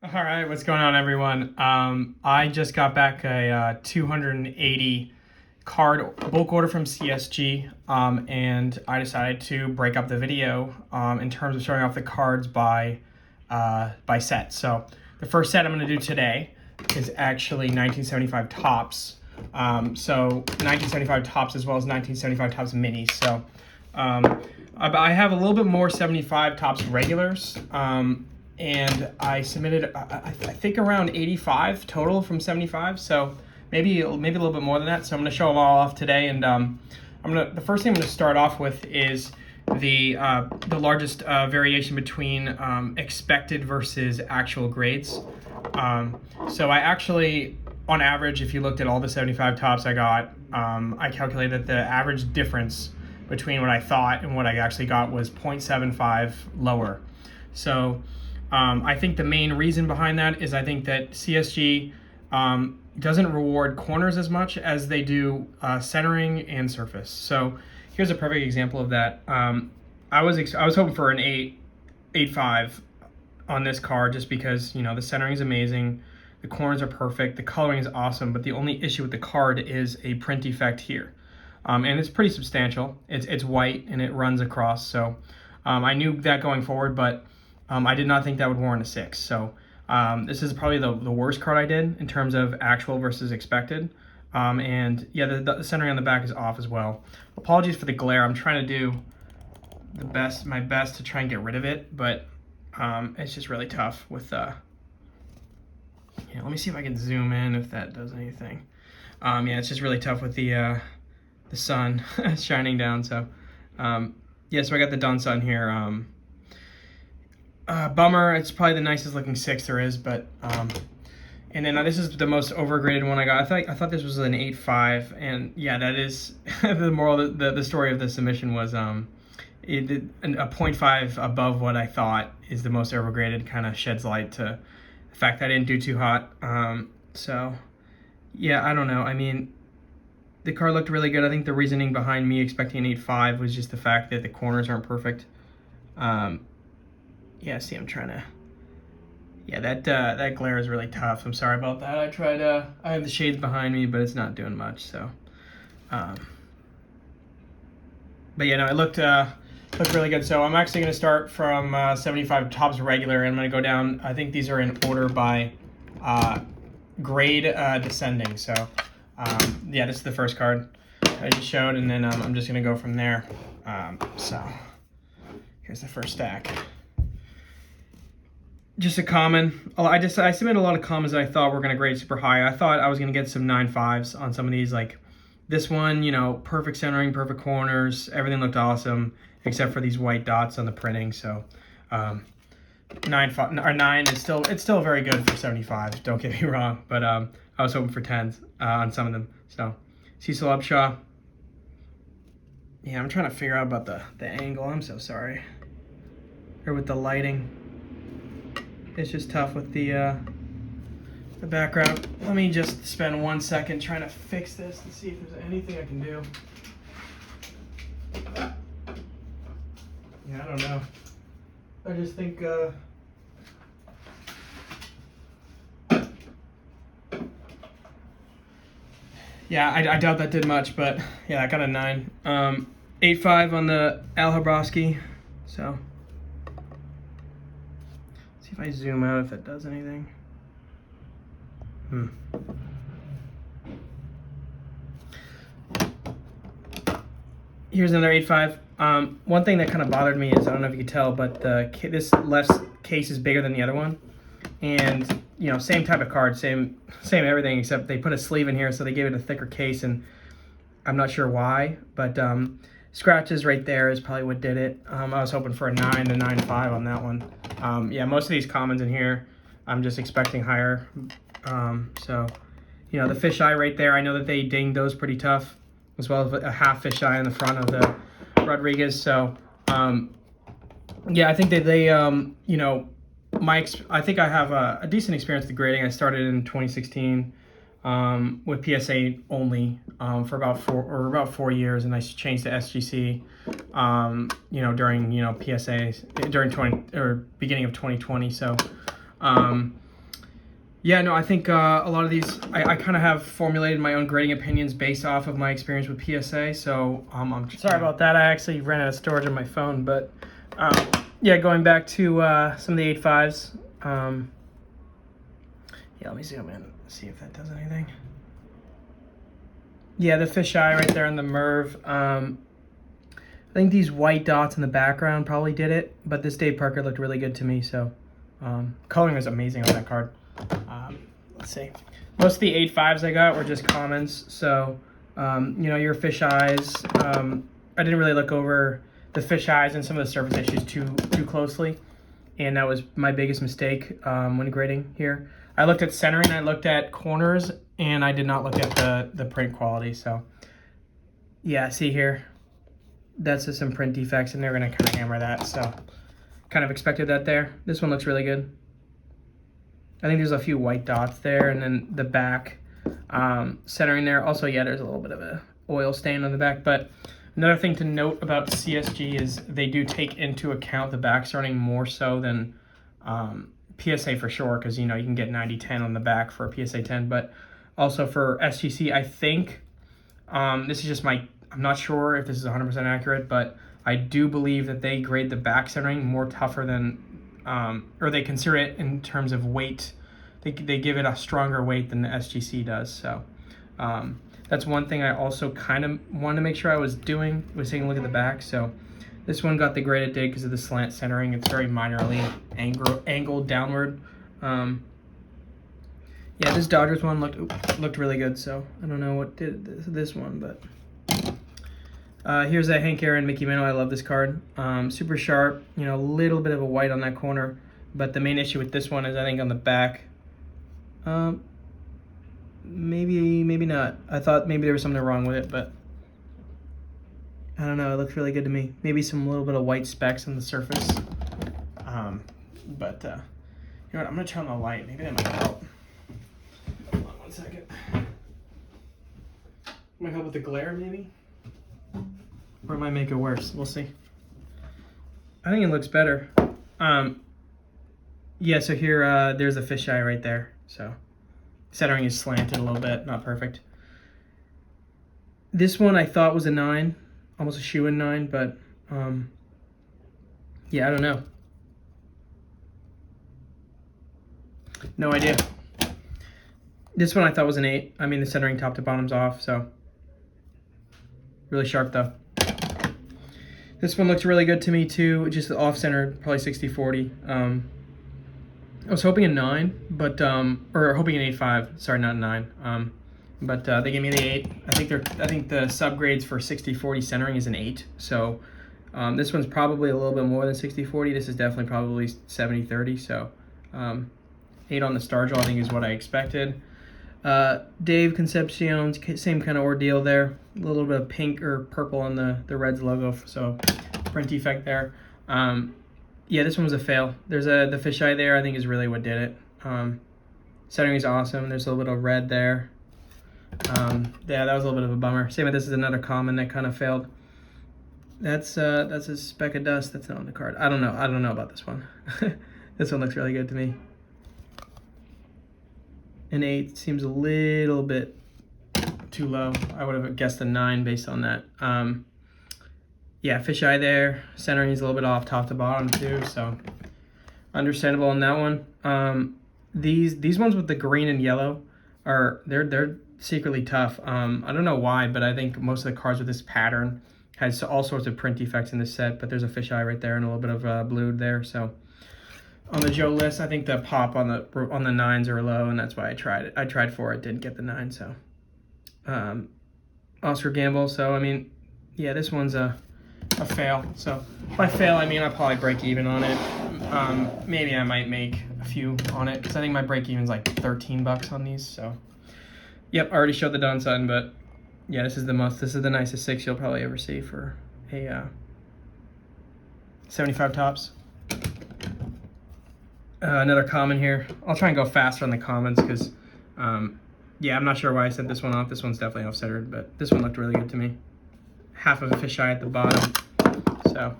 All right, what's going on, everyone? I just got back a 280 card bulk order from CSG, and I decided to break up the video in terms of showing off the cards by set. So the first set I'm going to do today is actually 1975 Topps. So 1975 Topps as well as 1975 Topps Minis. So I have a little bit more 75 Topps regulars. And I submitted, I think around 85 total from 75. So maybe a little bit more than that. So I'm going to show them all off today. And the first thing I'm going to start off with is the largest variation between expected versus actual grades. So I actually, on average, if you looked at all the 75 Topps I got, I calculated that the average difference between what I thought and what I actually got was 0.75 lower. So I think the main reason behind that is I think that CSG doesn't reward corners as much as they do centering and surface. So here's a perfect example of that. I was hoping for an 8.5 on this card just because, you know, the centering is amazing, the corners are perfect, the coloring is awesome, but the only issue with the card is a print defect here. And it's pretty substantial. It's white and it runs across. So I knew that going forward, but I did not think that would warrant a 6. So this is probably the worst card I did in terms of actual versus expected. And yeah, the centering on the back is off as well. Apologies for the glare. I'm trying to do my best to try and get rid of it, but it's just really tough with yeah, let me see if I can zoom in if that does anything. Yeah, it's just really tough with the sun shining down. So yeah, so I got the done sun here. Bummer, it's probably the nicest looking 6 there is, but and then this is the most overgraded one I got. I thought this was an 8.5, and yeah, that is the moral. The story of the submission was a 0.5 above what I thought is the most overgraded. Kind of sheds light to the fact that I didn't do too hot. So yeah, I don't know. I mean, the card looked really good. I think the reasoning behind me expecting an 8.5 was just the fact that the corners aren't perfect. Yeah, see, I'm trying to. Yeah, that glare is really tough. I'm sorry about that. I tried. I have the shades behind me, but it's not doing much. So, but yeah, no, it looked really good. So I'm actually going to start from 75 Topps regular, and I'm going to go down. I think these are in order by grade descending. So, yeah, this is the first card I just showed, and then I'm just going to go from there. So here's the first stack. Just a common. I submitted a lot of commons that I thought were going to grade super high. I thought I was going to get some 9.5s on some of these. Like this one, you know, perfect centering, perfect corners. Everything looked awesome except for these white dots on the printing. So 9 is still very good for 75. Don't get me wrong, but I was hoping for 10s on some of them. So Cecil Upshaw. Yeah, I'm trying to figure out about the angle. I'm so sorry. Or with the lighting. It's just tough with the background. Let me just spend 1 second trying to fix this and see if there's anything I can do. Yeah, I don't know. I just think yeah, I doubt that did much, but yeah, I got a 9. 8.5 on the Al Habrowski. So if I zoom out, if that does anything. Here's another 8.5. One thing that kind of bothered me is, I don't know if you can tell, but this left case is bigger than the other one. And, you know, same type of card, same everything, except they put a sleeve in here, so they gave it a thicker case, and I'm not sure why, but scratches right there is probably what did it. I was hoping for a 9 to 9.5 on that one. Yeah, most of these commons in here, I'm just expecting higher. So, you know, the fisheye right there, I know that they dinged those pretty tough, as well as a half fisheye on the front of the Rodriguez. So, yeah, I think that they, you know, I think I have a decent experience with grading. I started in 2016 with PSA only for about 4 years, and I changed to SGC, you know, during PSA during beginning of 2020. So Yeah, no, I think a lot of these, I kind of have formulated my own grading opinions based off of my experience with PSA. So I'm sorry about that. I actually ran out of storage on my phone, but yeah, going back to some of the 8.5s. Yeah, let me zoom in, see if that does anything. Yeah, the fisheye right there on the Merv. I think these white dots in the background probably did it, but this Dave Parker looked really good to me. So coloring was amazing on that card. Let's see. Most of the 8.5s I got were just commons. So, you know, your fisheyes. I didn't really look over the fisheyes and some of the surface issues too closely, and that was my biggest mistake when grading here. I looked at centering, I looked at corners, and I did not look at the print quality. So, yeah, see here, that's just some print defects, and they're gonna kind of hammer that. So, kind of expected that there. This one looks really good. I think there's a few white dots there, and then the back centering there. Also, yeah, there's a little bit of a oil stain on the back. But another thing to note about CSG is they do take into account the back starting more so than PSA for sure, because you know you can get 90-10 on the back for a PSA 10. But also for SGC, I think this is just I'm not sure if this is 100% accurate, but I do believe that they grade the back centering more tougher than or they consider it in terms of weight. They give it a stronger weight than the SGC does. So that's one thing I also kind of wanted to make sure I was taking a look at the back. So this one got the grade it did because of the slant centering. It's very minorly angled downward. Yeah, this Dodgers one looked really good. So I don't know what did this one, but here's a Hank Aaron Mickey Mantle. I love this card. Super sharp, you know, a little bit of a white on that corner. But the main issue with this one is I think on the back, maybe not. I thought maybe there was something wrong with it, but I don't know. It looks really good to me. Maybe some little bit of white specks on the surface. But you know what? I'm gonna turn on the light. Maybe that might help. Hold on 1 second. Might help with the glare, maybe. Or it might make it worse. We'll see. I think it looks better. Yeah, so here, there's a fisheye right there. So centering is slanted a little bit, not perfect. This one I thought was a 9, almost a shoe-in 9, but yeah, I don't know. No idea. This one I thought was an 8. I mean, the centering top to bottom's off, so really sharp though. This one looks really good to me too, just the off-center, probably 60-40. I was hoping a 9, but or hoping an 8.5. Sorry, not a 9. But they gave me the 8. I think the subgrades for 60-40 centering is an 8. So this one's probably a little bit more than 60-40. This is definitely probably 70-30. So 8 on the star jaw I think is what I expected. Dave Concepcion, same kind of ordeal there. A little bit of pink or purple on the Reds logo, so print defect there. Yeah, this one was a fail. There's the fisheye there, I think is really what did it. Centering is awesome. There's a little bit of red there. Yeah, that was a little bit of a bummer. Same with this is another common that kind of failed. That's a speck of dust that's not on the card. I don't know about this one. This one looks really good to me. An 8 seems a little bit too low. I would have guessed a 9 based on that. Yeah, fisheye there. Centering is a little bit off top to bottom too, so understandable on that one. These ones with the green and yellow they're secretly tough. I don't know why, but I think most of the cards with this pattern has all sorts of print defects in this set. But there's a fisheye right there and a little bit of blued there. So on the Joe list, I think the pop on the 9s are low, and that's why I tried it. I tried 4, it didn't get the 9. So Oscar Gamble. So I mean, yeah, this one's a fail. So by fail, I mean I'll probably break even on it. Maybe I might make a few on it because I think my break even's like $13 on these. So yep, I already showed the done side, but yeah, this is the nicest 6 you'll probably ever see for a 75 tops. Another common here. I'll try and go faster on the commons because yeah, I'm not sure why I sent this one off. This one's definitely off-centered, but this one looked really good to me. Half of a fisheye at the bottom, so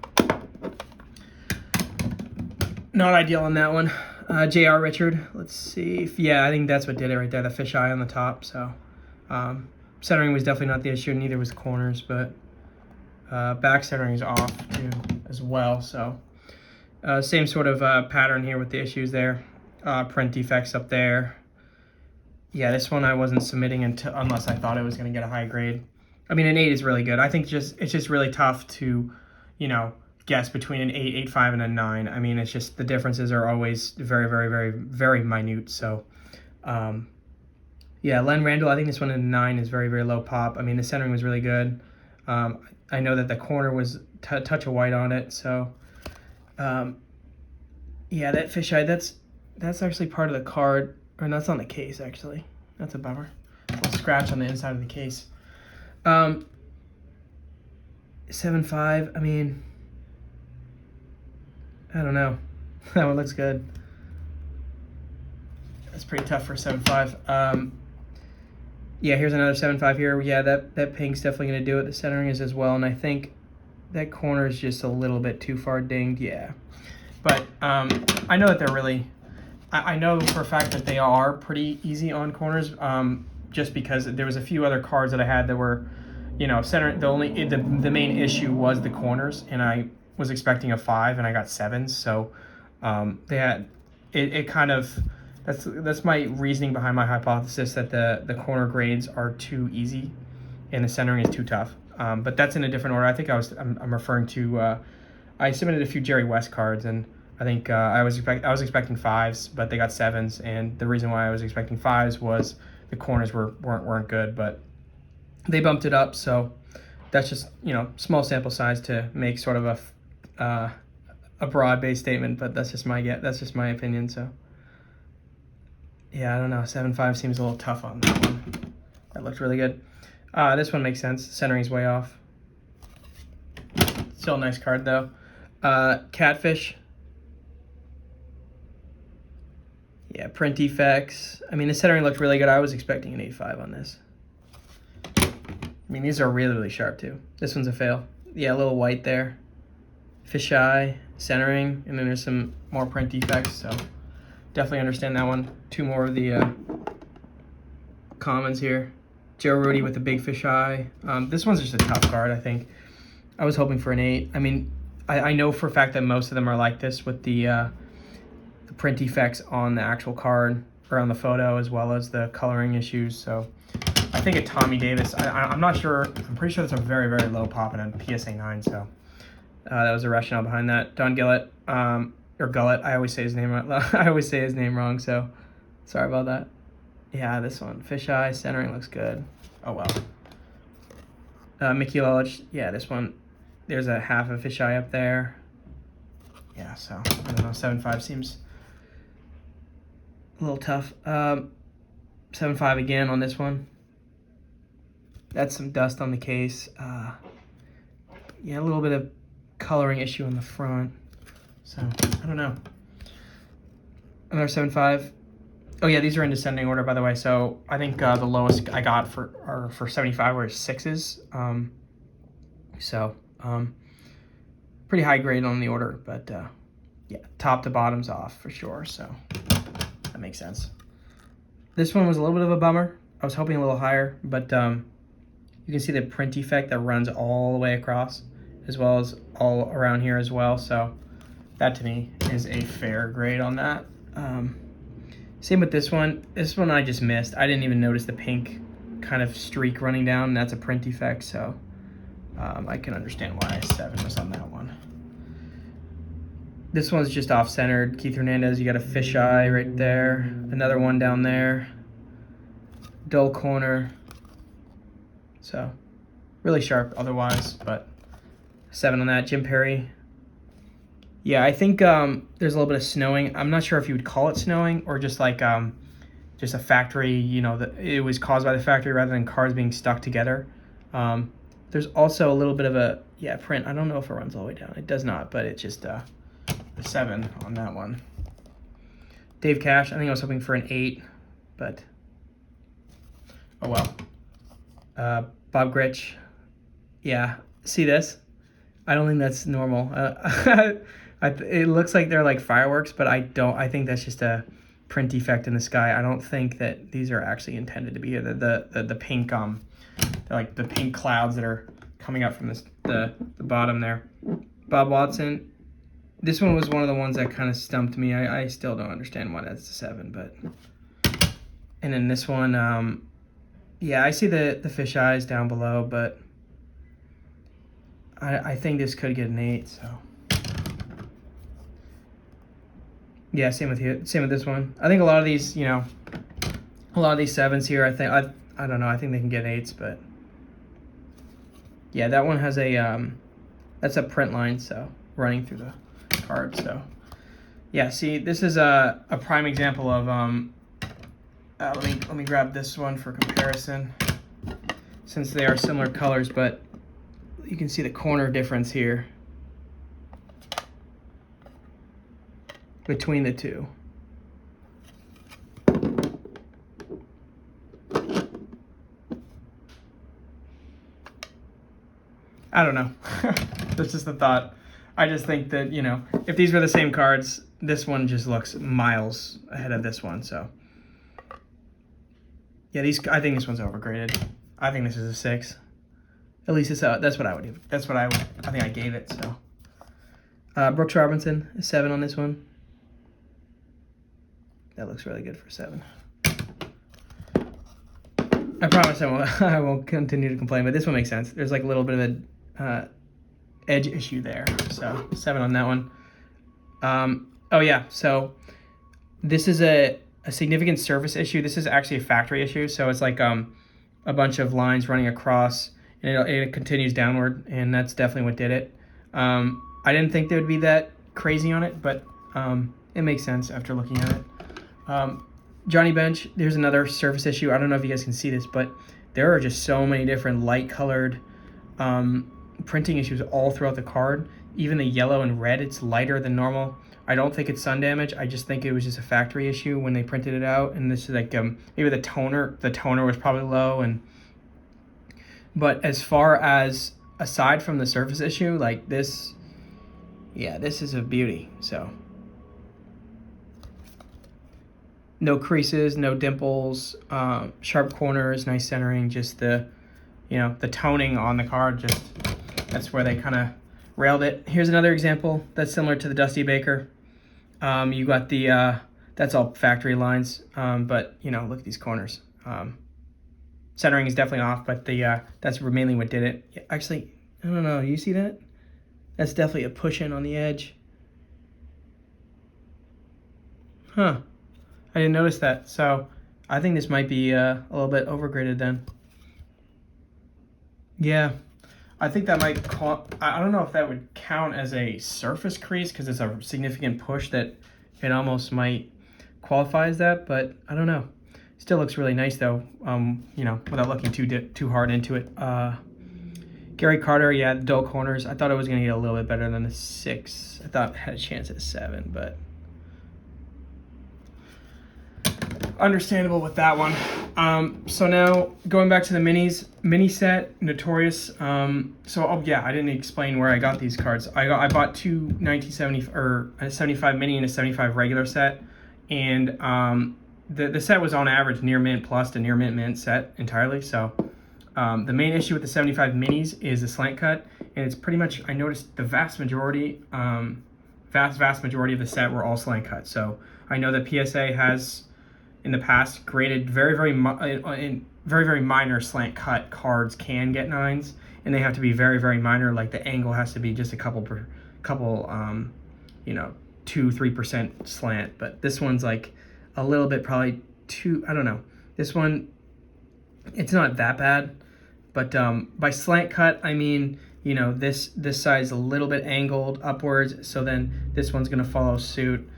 not ideal on that one. J.R. Richard, let's see. Yeah, I think that's what did it right there, the fisheye on the top. So centering was definitely not the issue, neither was the corners, but back centering is off too as well. So same sort of pattern here with the issues there. Print defects up there. Yeah, this one I wasn't submitting unless I thought it was going to get a high grade. I mean, an 8 is really good. I think it's just really tough to, guess between an 8, 8.5, and a 9. I mean, it's just the differences are always very, very, very, very minute. So, yeah, Len Randall, I think this one in a 9 is very, very low pop. I mean, the centering was really good. I know that the corner was a touch of white on it. So, yeah, that fisheye, that's actually part of the card. Or that's on the case, actually. That's a bummer. A little scratch on the inside of the case. 7.5, I mean, I don't know. That one looks good. That's pretty tough for 7.5. Yeah, here's another 7.5 here. Yeah, that pink's definitely going to do it. The centering is as well, and I think that corner is just a little bit too far dinged. Yeah. But I know that they're really... I know for a fact that they are pretty easy on corners, just because there was a few other cards that I had that were, center. The main issue was the corners, and I was expecting a 5, and I got 7s. So they had it kind of that's my reasoning behind my hypothesis that the corner grades are too easy, and the centering is too tough. But that's in a different order. I think I'm referring to I submitted a few Jerry West cards, and I think I was expecting 5s, but they got 7s, and the reason why I was expecting 5s was the corners weren't good, but they bumped it up. So that's just small sample size to make sort of a broad-based statement, but that's just my opinion. So yeah, I don't know. 7.5 seems a little tough on that one. That looked really good. This one makes sense. Centering's way off. Still a nice card though. Catfish. Yeah, print defects. I mean, the centering looked really good. I was expecting an 8.5 on this. I mean, these are really, really sharp too. This one's a fail. Yeah, a little white there. Fisheye, centering, and then there's some more print defects. So definitely understand that one. 2 more of the commons here. Joe Rudy with the big fisheye. This one's just a tough card, I think. I was hoping for an 8. I mean, I know for a fact that most of them are like this with the print defects on the actual card or on the photo, as well as the coloring issues. So I think a Tommy Davis, I'm not sure, I'm pretty sure it's a very, very low pop and a PSA 9. So that was the rationale behind that. Don Gillett, or Gullett, I always say his name wrong, so sorry about that. Yeah, this one, fisheye, centering looks good. Oh well. Mickey Lelich, yeah, this one, there's a half a fisheye up there. Yeah, so I don't know, 7.5 seems a little tough. 7.5 again on this one. That's some dust on the case. Yeah, a little bit of coloring issue on the front. So, I don't know. Another 7.5. Oh yeah, these are in descending order, by the way. So I think the lowest I got for 75 were 6s. Pretty high grade on the order, but yeah, top to bottom's off for sure. So that makes sense. This one was a little bit of a bummer. I was hoping a little higher, but you can see the print effect that runs all the way across, as well as all around here as well. So that to me is a fair grade on that. Same with this one. This one I just missed. I didn't even notice the pink kind of streak running down. That's a print effect, so I can understand why 7 was on that one. This one's just off-centered. Keith Hernandez, you got a fisheye right there. Another one down there. Dull corner. So, really sharp otherwise, but 7 on that. Jim Perry. Yeah, I think there's a little bit of snowing. I'm not sure if you would call it snowing or just like just a factory, that it was caused by the factory rather than cars being stuck together. There's also a little bit of a, print. I don't know if it runs all the way down. It does not, but it's just a 7 on that one. Dave Cash, I think I was hoping for an 8, but oh well. Bob Gritch, yeah, see this? I don't think that's normal. It looks like they're like fireworks, but I think that's just a print defect in the sky. I don't think that these are actually intended to be here. The pink they're like the pink clouds that are coming up from the bottom there. Bob Watson. This one was one of the ones that kind of stumped me. I still don't understand why that's a 7, but. And then this one, yeah, I see the fish eyes down below, but I think this could get an 8. So. Yeah, same with this one. I think a lot of these, you know, a lot of these 7s here, I don't know, I think they can get 8s, but yeah, that one has a that's a print line, so running through the card. So yeah, see, this is a prime example of let me grab this one for comparison, since they are similar colors, but you can see the corner difference here between the two. I don't know. That's just a thought. I just think that, you know, if these were the same cards, this one just looks miles ahead of this one. So yeah, I think this one's overgraded. I think this is a 6. At least that's what I would do. That's what I think I gave it. So Brooks Robinson, a 7 on this one. That looks really good for 7. I promise I won't continue to complain, but this one makes sense. There's like a little bit of a edge issue there. So 7 on that one. Oh yeah, so this is a significant surface issue. This is actually a factory issue. So it's like a bunch of lines running across, and it continues downward, and that's definitely what did it. I didn't think there would be that crazy on it, but it makes sense after looking at it. Johnny Bench, there's another surface issue. I don't know if you guys can see this, but there are just so many different light-colored printing issues all throughout the card. Even the yellow and red, it's lighter than normal. I don't think it's sun damage. I just think it was just a factory issue when they printed it out. And this is like maybe the toner was probably low. But as far as aside from the surface issue, like this, yeah, this is a beauty. So no creases, no dimples, sharp corners, nice centering. Just the toning on the card. Just that's where they kind of railed it. Here's another example that's similar to the Dusty Baker. You got the that's all factory lines, but look at these corners. Centering is definitely off, but that's mainly what did it. Yeah, actually, I don't know. You see that? That's definitely a push in on the edge. Huh. I didn't notice that. So I think this might be a little bit overgraded then. Yeah. I think that might I don't know if that would count as a surface crease because it's a significant push that it almost might qualify as that, but I don't know. Still looks really nice though, without looking too hard into it. Gary Carter, yeah, the dull corners. I thought it was going to get a little bit better than a 6. I thought it had a chance at a 7, but understandable with that one. So now going back to the mini set, Notorious. Yeah, I didn't explain where I got these cards. I bought two 1970 or a 75 mini and a 75 regular set, and the set was on average near mint plus to near mint set entirely. So the main issue with the 75 minis is the slant cut, and it's pretty much, I noticed the vast majority of the set were all slant cut. So I know that PSA has in the past graded very minor slant cut cards can get 9s, and they have to be very minor. Like the angle has to be just a couple 2-3% slant. But this one's like a little bit, probably too, I don't know. This one, it's not that bad, but by slant cut I mean this side is a little bit angled upwards, so then this one's gonna follow suit,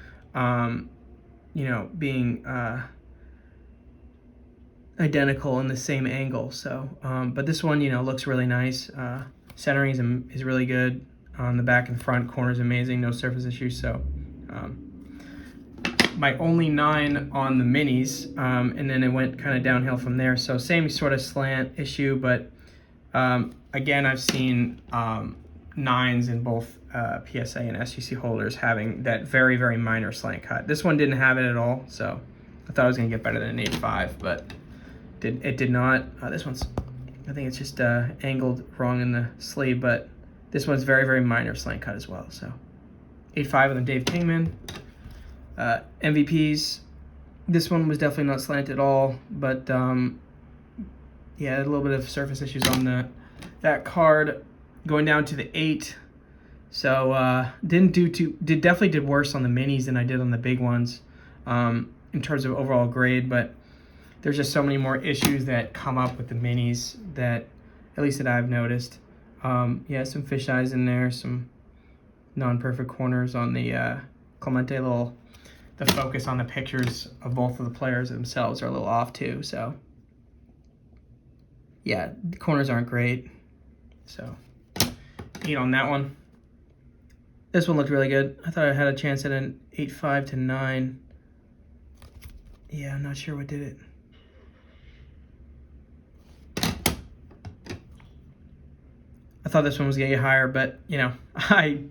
being identical in the same angle. So but this one looks really nice. Centering is really good on the back and front. Corners amazing, no surface issues. So my only 9 on the minis, and then it went kind of downhill from there. So same sort of slant issue, but again, I've seen 9s in both PSA and SGC holders having that very, very minor slant cut. This one didn't have it at all, so I thought it was going to get better than an 8.5, but it did not. This one's, I think it's just angled wrong in the sleeve, but this one's very, very minor slant cut as well. So 8.5 on the Dave Kingman. MVPs, this one was definitely not slanted at all, but yeah, a little bit of surface issues on that card. Going down to the 8, so definitely did worse on the minis than I did on the big ones in terms of overall grade, but there's just so many more issues that come up with the minis that, at least that I've noticed. Yeah, some fish eyes in there, some non-perfect corners on the Clemente. The focus on the pictures of both of the players themselves are a little off too, so yeah, the corners aren't great, so 8 on that one. This one looked really good. I thought I had a chance at an 8.5 to 9. Yeah, I'm not sure what did it. I thought this one was gonna get higher, but you know, I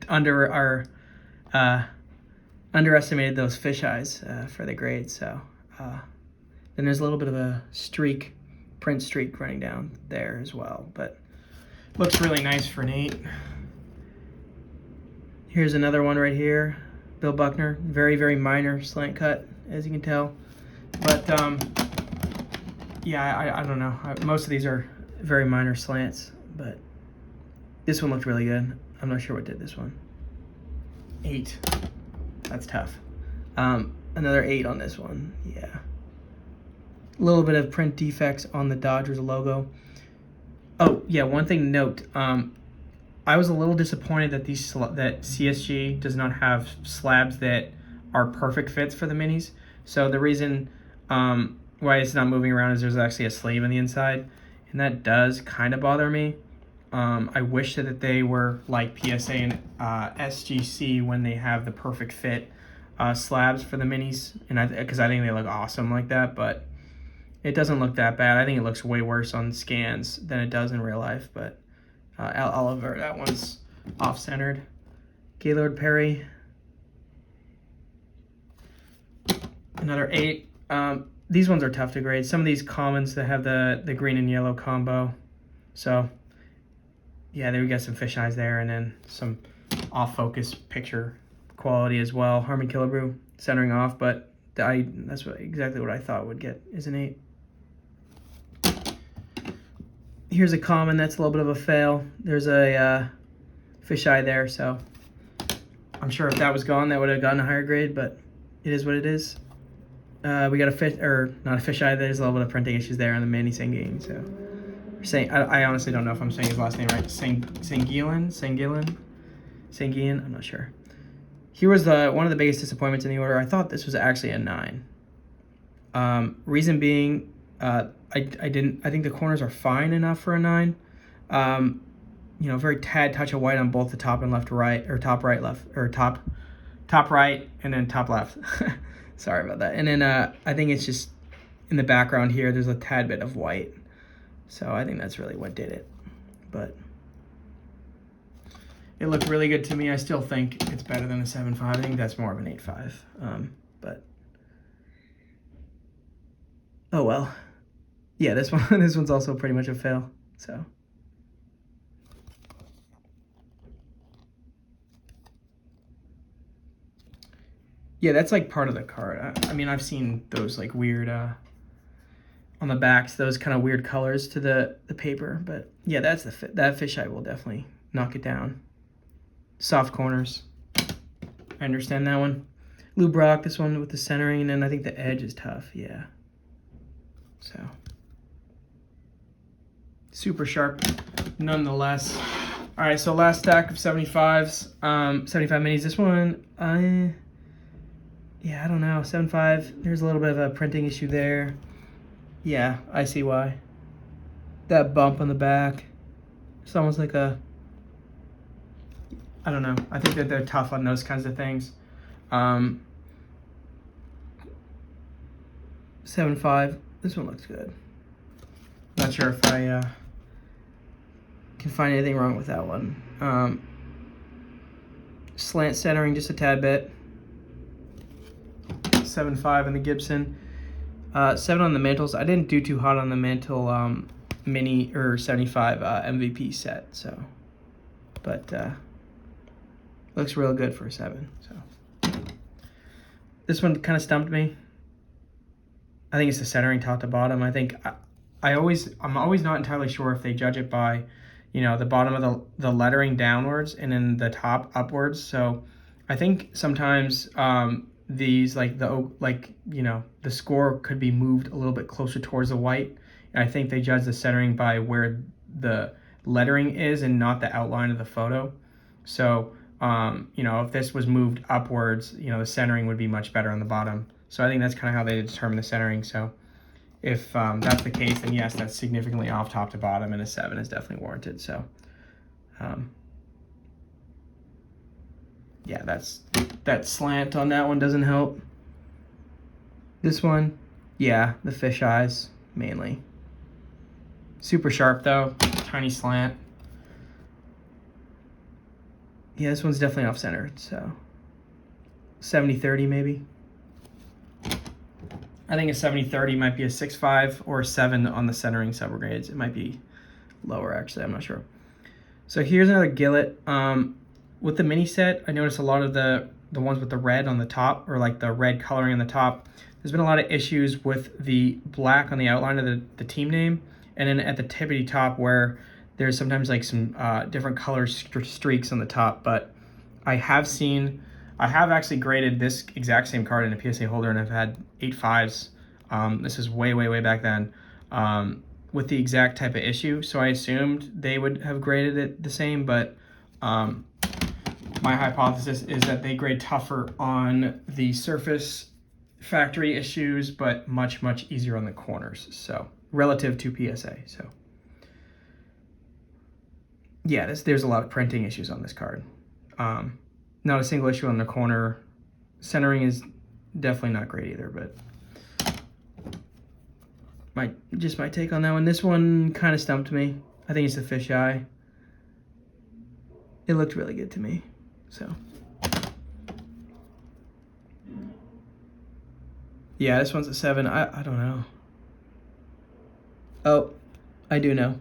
underestimated those fish eyes for the grade. So then there's a little bit of a print streak running down there as well, but looks really nice for an 8. Here's another one right here, Bill Buckner. Very, very minor slant cut, as you can tell. But yeah, I don't know. Most of these are very minor slants, but this one looked really good. I'm not sure what did this one. 8. That's tough. Another 8 on this one. Yeah. A little bit of print defects on the Dodgers logo. Oh, yeah, one thing to note. I was a little disappointed that that CSG does not have slabs that are perfect fits for the minis. So the reason why it's not moving around is there's actually a sleeve on the inside, and that does kind of bother me. I wish that they were like PSA and SGC when they have the perfect fit slabs for the minis, and because I think they look awesome like that, but it doesn't look that bad. I think it looks way worse on scans than it does in real life, but Oliver, that one's off-centered. Gaylord Perry, another 8. These ones are tough to grade. Some of these commons that have the green and yellow combo. So yeah, there we got some fish eyes there, and then some off-focus picture quality as well. Harmon Killebrew centering off, but that's exactly what I thought would get is an 8. Here's a common that's a little bit of a fail. There's a fish eye there, so I'm sure if that was gone, that would have gotten a higher grade, but it is what it is. We got a fish, or not a fish eye. There's a little bit of printing issues there on the Manny Sangin. So, I honestly don't know if I'm saying his last name right. Sanguilin. I'm not sure. Here was one of the biggest disappointments in the order. I thought this was actually a 9. Reason being, I think the corners are fine enough for a 9. You know, very tad touch of white on both the top and left right, or top right left, or top right and then top left. Sorry about that. And then I think it's just in the background here, there's a tad bit of white. So I think that's really what did it. But it looked really good to me. I still think it's better than a 7.5. I think that's more of an 8.5. But oh well. Yeah, this one's also pretty much a fail. So yeah, that's like part of the card. I mean, I've seen those like weird on the backs, those kind of weird colors to the paper. But yeah, that's that fisheye will definitely knock it down. Soft corners. I understand that one. Lou Brock, this one with the centering, and I think the edge is tough. Yeah. So super sharp, nonetheless. All right, so last stack of 75s, 75 minis. This one, yeah, I don't know, 7.5. There's a little bit of a printing issue there. Yeah, I see why. That bump on the back, it's almost like a, I don't know. I think that they're tough on those kinds of things. 7.5. This one looks good. Not sure if I can find anything wrong with that one. Slant centering just a tad bit. 7.5 in the Gibson. 7 on the mantles. I didn't do too hot on the mantle mini or 75 MVP set, so, but looks real good for a 7. So this one kind of stumped me. I think it's the centering top to bottom. I think I'm always not entirely sure if they judge it by, you know, the bottom of the lettering downwards and then the top upwards. So I think sometimes these the score could be moved a little bit closer towards the white, and I think they judge the centering by where the lettering is and not the outline of the photo. So you know, if this was moved upwards, you know, the centering would be much better on the bottom. So I think that's kind of how they determine the centering. So if that's the case, then yes, that's significantly off top to bottom, and a 7 is definitely warranted. So yeah, that slant on that one doesn't help. This one, yeah, the fish eyes mainly. Super sharp though, tiny slant. Yeah, this one's definitely off-centered, so 70-30 maybe. I think a 70-30 might be a 6.5 or a 7 on the centering subgrades. It might be lower, actually, I'm not sure. So here's another Gillet. With the mini set, I noticed a lot of the ones with the red on the top, or like the red coloring on the top. There's been a lot of issues with the black on the outline of the team name, and then at the tippity top where there's sometimes like some different color streaks on the top. But I have actually graded this exact same card in a PSA holder, and I've had 8.5s. This is way back then, with the exact type of issue. So I assumed they would have graded it the same, but my hypothesis is that they grade tougher on the surface factory issues, but much easier on the corners. So relative to PSA. So yeah, there's a lot of printing issues on this card. Not a single issue on the corner. Centering is definitely not great either, but just my take on that one. This one kind of stumped me. I think it's the fisheye. It looked really good to me, so. Yeah, this one's a 7. I don't know. Oh, I do know.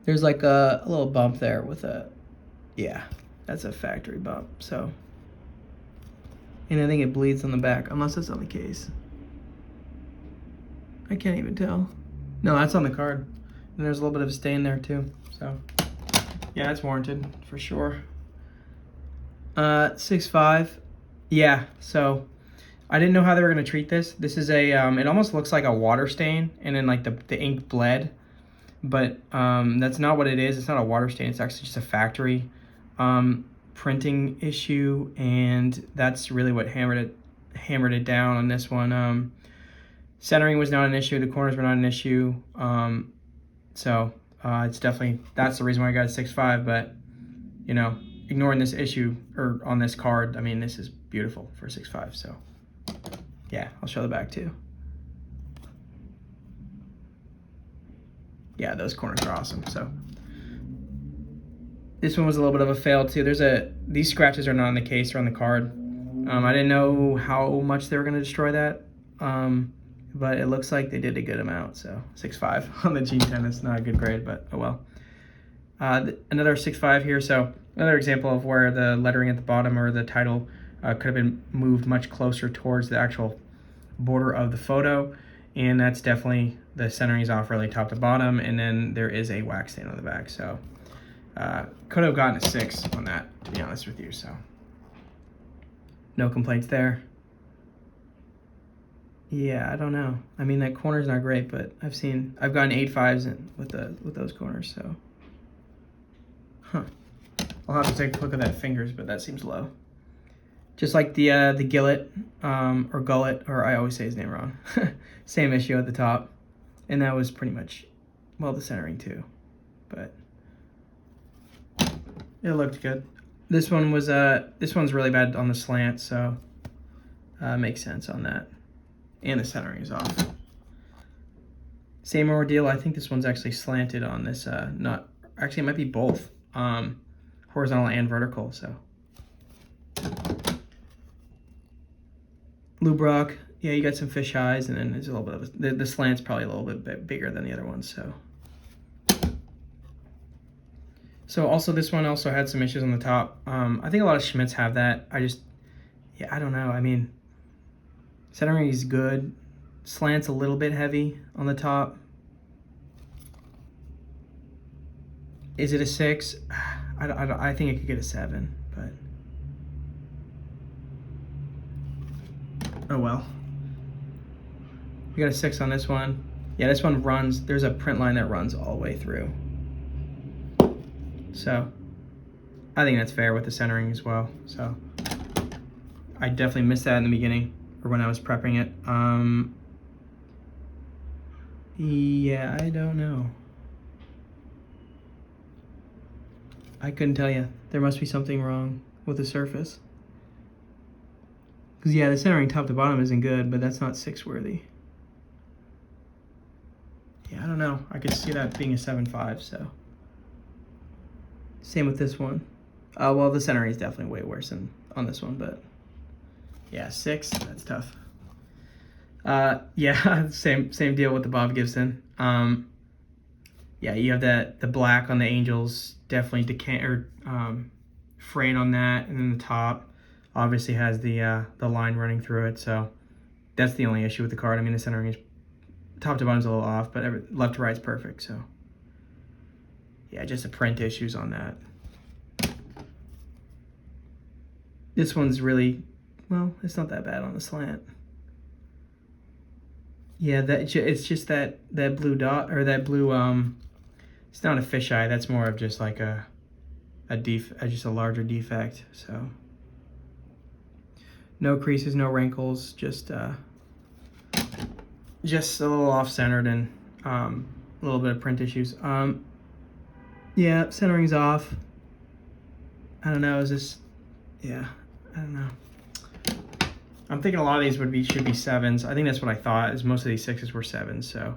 There's like a little bump there with a, yeah, that's a factory bump, so. And I think it bleeds on the back, unless that's not the case. I can't even tell. No, that's on the card. And there's a little bit of a stain there too, so. Yeah, that's warranted for sure. 6.5. Yeah, so I didn't know how they were gonna treat this. This is a, it almost looks like a water stain, and then like the ink bled, but that's not what it is. It's not a water stain. It's actually just a factory printing issue, and that's really what hammered it down on this one. Centering was not an issue. The corners were not an issue. So it's definitely, that's the reason why I got a 6.5, but you know, ignoring this issue or on this card, I mean, this is beautiful for a 6.5. So yeah, I'll show the back too. Yeah, those corners are awesome. So this one was a little bit of a fail too. These scratches are not on the case or on the card. I didn't know how much they were going to destroy that, but it looks like they did a good amount. So 6.5 on the G10 is not a good grade, but oh well. Another 6.5 here. So another example of where the lettering at the bottom or the title could have been moved much closer towards the actual border of the photo, and that's definitely, the centering is off really top to bottom, and then there is a wax stain on the back. So could have gotten a 6 on that, to be honest with you. So no complaints there. Yeah, I don't know. I mean, that corner's not great, but I've gotten 8.5s with those corners. So I'll have to take a look at that fingers, but that seems low. Just like the Gillet, or Gullet, or I always say his name wrong. Same issue at the top. And that was pretty much, well, the centering too. But it looked good. This one's really bad on the slant, so makes sense on that. And the centering is off. Same ordeal. I think this one's actually slanted on this, actually it might be both, horizontal and vertical, so Lubrock, yeah, you got some fish eyes, and then there's a little bit of the slant's probably a little bit bigger than the other ones. So also this one also had some issues on the top. I think a lot of Schmidts have that. Yeah, I don't know. I mean, centering is good. Slant's a little bit heavy on the top. Is it a 6? I think it could get a 7, but oh well. We got a 6 on this one. Yeah, this one runs. There's a print line that runs all the way through. So I think that's fair with the centering as well. So I definitely missed that in the beginning or when I was prepping it. Yeah, I don't know. I couldn't tell you. There must be something wrong with the surface. Because yeah, the centering top to bottom isn't good, but that's not 6 worthy. Yeah, I don't know. I could see that being a 7.5, so. Same with this one. Well, the centering is definitely way worse than on this one, but yeah, 6, that's tough. Yeah, same deal with the Bob Gibson. Yeah, you have the black on the Angels, definitely frayed on that, and then the top obviously has the line running through it, so that's the only issue with the card. I mean, the centering is top to bottom's a little off, but left to right's perfect, so yeah, just the print issues on that. This one's really, well, it's not that bad on the slant. Yeah, it's just that blue dot, or that blue, it's not a fisheye, that's more of just like just a larger defect, so. No creases, no wrinkles, just a little off-centered and a little bit of print issues. Yeah, centering's off. I don't know, yeah, I don't know. I'm thinking a lot of these should be 7s. I think that's what I thought, is most of these 6s were 7s, so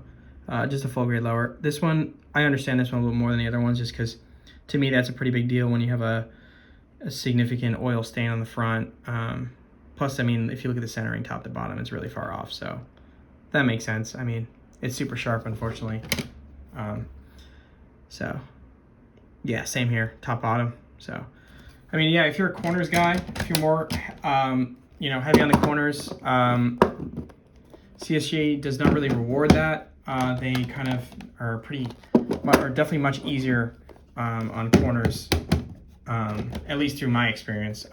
just a full grade lower. This one, I understand this one a little more than the other ones, just because to me that's a pretty big deal when you have a significant oil stain on the front. Plus, I mean, if you look at the centering top to bottom, it's really far off, so that makes sense. I mean, it's super sharp, unfortunately. So yeah, same here, top bottom. So I mean, yeah, if you're a corners guy, if you're more heavy on the corners, CSG does not really reward that. They kind of are definitely much easier on corners, at least through my experience.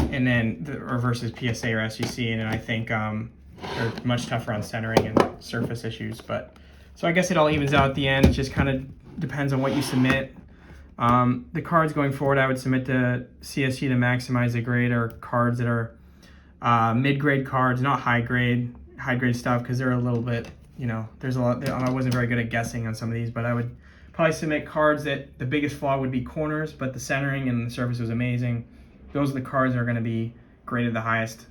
And then versus PSA or SGC, and then I think they're much tougher on centering and surface issues. But so I guess it all evens out at the end. It just kind of depends on what you submit. The cards going forward, I would submit to CSG to maximize the grade, or cards that are mid-grade cards, not high-grade stuff, because they're a little bit, there's a lot. I wasn't very good at guessing on some of these, but I would probably submit cards that the biggest flaw would be corners, but the centering and the surface was amazing. Those are the cards that are going to be graded the highest,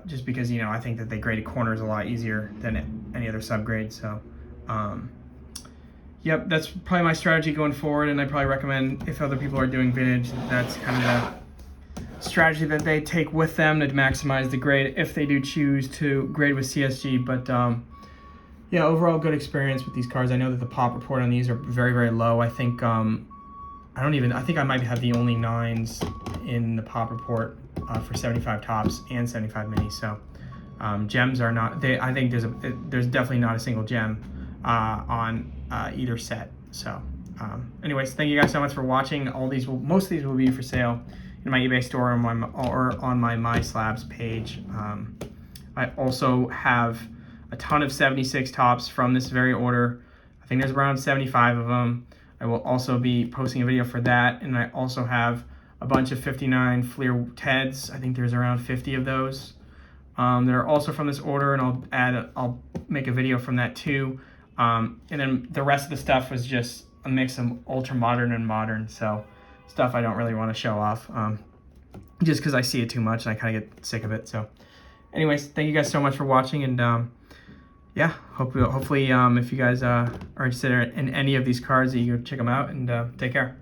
just because, I think that they graded corners a lot easier than any other subgrade, so. Yep, that's probably my strategy going forward, and I probably recommend, if other people are doing vintage, that's kind of the strategy that they take with them to maximize the grade if they do choose to grade with CSG. But yeah, overall good experience with these cards. I know that the pop report on these are very, very low. I think I think I might have the only 9s in the pop report for 75 tops and 75 minis. So gems are not. I think there's definitely not a single gem on either set. So anyways, thank you guys so much for watching. Most of these will be for sale in my eBay store or on my My Slabs page. I also have a ton of 76 tops from this very order. I think there's around 75 of them. I will also be posting a video for that, and I also have a bunch of 59 Fleer Teds. I think there's around 50 of those that are also from this order, and I'll make a video from that too. And then the rest of the stuff was just a mix of ultra modern and modern, so stuff I don't really want to show off, just because I see it too much and I kind of get sick of it. So anyways, thank you guys so much for watching, and yeah, hopefully if you guys are interested in any of these cards, you go check them out, and take care.